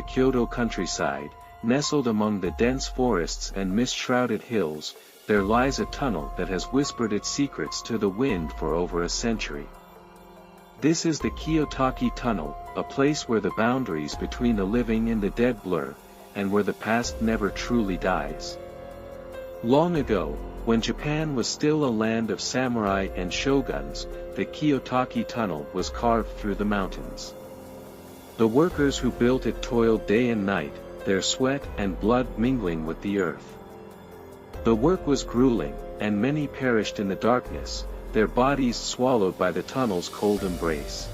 Kyoto countryside, nestled among the dense forests and mist-shrouded hills, there lies a tunnel that has whispered its secrets to the wind for over a century. This is the Kiyotaki Tunnel, a place where the boundaries between the living and the dead blur, and where the past never truly dies. Long ago, when Japan was still a land of samurai and shoguns, the Kiyotaki Tunnel was carved through the mountains. The workers who built it toiled day and night, their sweat and blood mingling with the earth. The work was grueling, and many perished in the darkness, their bodies swallowed by the tunnel's cold embrace.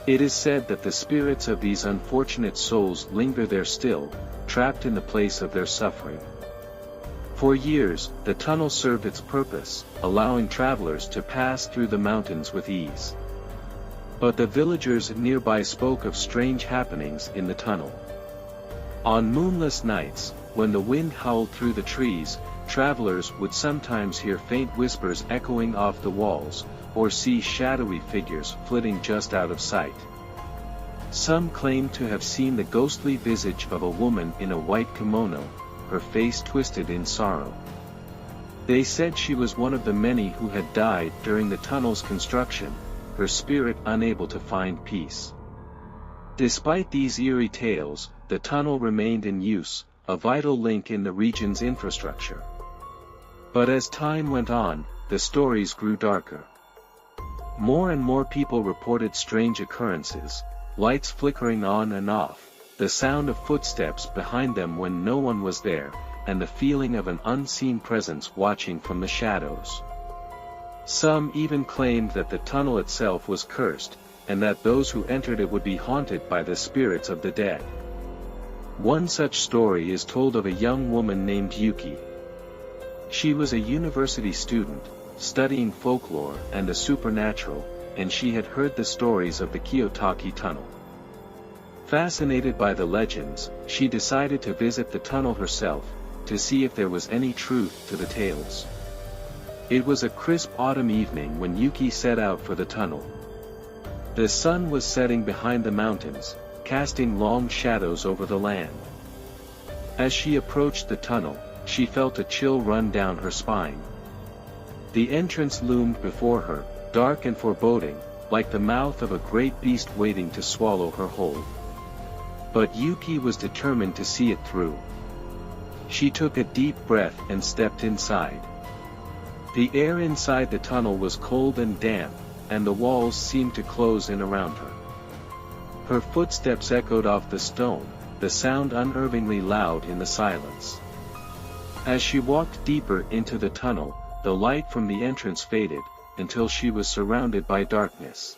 It is said that the spirits of these unfortunate souls linger there still, trapped in the place of their suffering. For years, the tunnel served its purpose, allowing travelers to pass through the mountains with ease. But the villagers nearby spoke of strange happenings in the tunnel. On moonless nights, when the wind howled through the trees, travelers would sometimes hear faint whispers echoing off the walls, or see shadowy figures flitting just out of sight. Some claimed to have seen the ghostly visage of a woman in a white kimono, her face twisted in sorrow. They said she was one of the many who had died during the tunnel's construction, her spirit unable to find peace. Despite these eerie tales, the tunnel remained in use, a vital link in the region's infrastructure. But as time went on, the stories grew darker. More and more people reported strange occurrences, lights flickering on and off, the sound of footsteps behind them when no one was there, and the feeling of an unseen presence watching from the shadows. Some even claimed that the tunnel itself was cursed, and that those who entered it would be haunted by the spirits of the dead. One such story is told of a young woman named Yuki. She was a university student, studying folklore and the supernatural, and she had heard the stories of the Kiyotaki Tunnel. Fascinated by the legends, she decided to visit the tunnel herself, to see if there was any truth to the tales. It was a crisp autumn evening when Yuki set out for the tunnel. The sun was setting behind the mountains, casting long shadows over the land. As she approached the tunnel, she felt a chill run down her spine. The entrance loomed before her, dark and foreboding, like the mouth of a great beast waiting to swallow her whole. But Yuki was determined to see it through. She took a deep breath and stepped inside. The air inside the tunnel was cold and damp, and the walls seemed to close in around her. Her footsteps echoed off the stone, the sound unnervingly loud in the silence. As she walked deeper into the tunnel, the light from the entrance faded, until she was surrounded by darkness.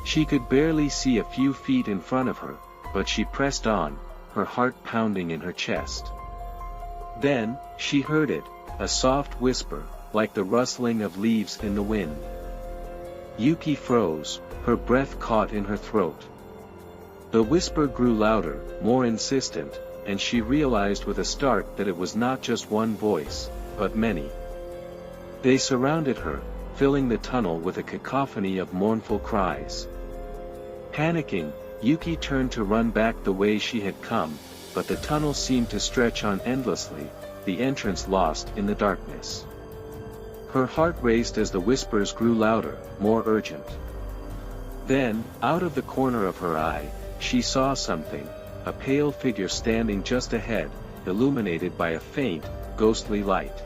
She could barely see a few feet in front of her, but she pressed on, her heart pounding in her chest. Then, she heard it, a soft whisper, like the rustling of leaves in the wind. Yuki froze, her breath caught in her throat. The whisper grew louder, more insistent, and she realized with a start that it was not just one voice, but many. They surrounded her, filling the tunnel with a cacophony of mournful cries. Panicking, Yuki turned to run back the way she had come, but the tunnel seemed to stretch on endlessly, the entrance lost in the darkness. Her heart raced as the whispers grew louder, more urgent. Then, out of the corner of her eye, she saw something, a pale figure standing just ahead, illuminated by a faint, ghostly light.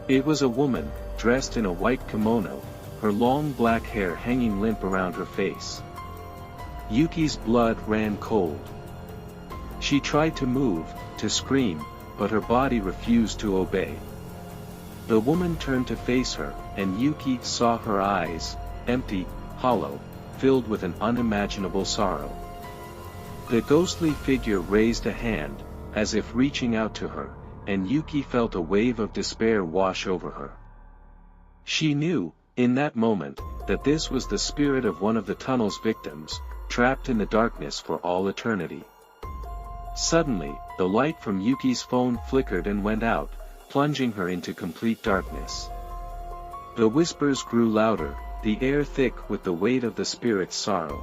It was a woman, dressed in a white kimono, her long black hair hanging limp around her face. Yuki's blood ran cold. She tried to move, to scream, but her body refused to obey. The woman turned to face her, and Yuki saw her eyes, empty, hollow, filled with an unimaginable sorrow. The ghostly figure raised a hand, as if reaching out to her, and Yuki felt a wave of despair wash over her. She knew, in that moment, that this was the spirit of one of the tunnel's victims, trapped in the darkness for all eternity. Suddenly, the light from Yuki's phone flickered and went out, plunging her into complete darkness. The whispers grew louder, the air thick with the weight of the spirit's sorrow.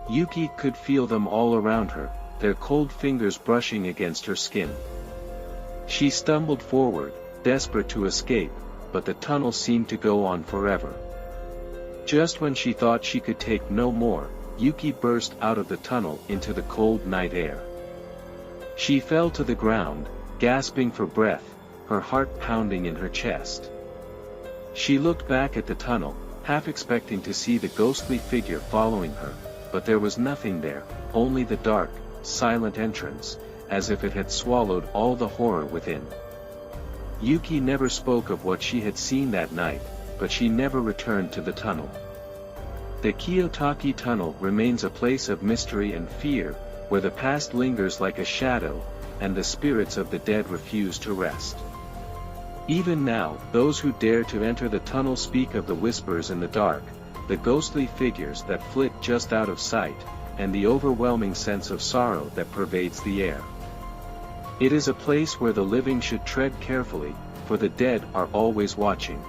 Yuki could feel them all around her, their cold fingers brushing against her skin. She stumbled forward, desperate to escape, but the tunnel seemed to go on forever. Just when she thought she could take no more, Yuki burst out of the tunnel into the cold night air. She fell to the ground, gasping for breath, her heart pounding in her chest. She looked back at the tunnel, half expecting to see the ghostly figure following her, but there was nothing there, only the dark, silent entrance, as if it had swallowed all the horror within. Yuki never spoke of what she had seen that night, but she never returned to the tunnel. The Kiyotaki Tunnel remains a place of mystery and fear, where the past lingers like a shadow, and the spirits of the dead refuse to rest. Even now, those who dare to enter the tunnel speak of the whispers in the dark, the ghostly figures that flit just out of sight, and the overwhelming sense of sorrow that pervades the air. It is a place where the living should tread carefully, for the dead are always watching.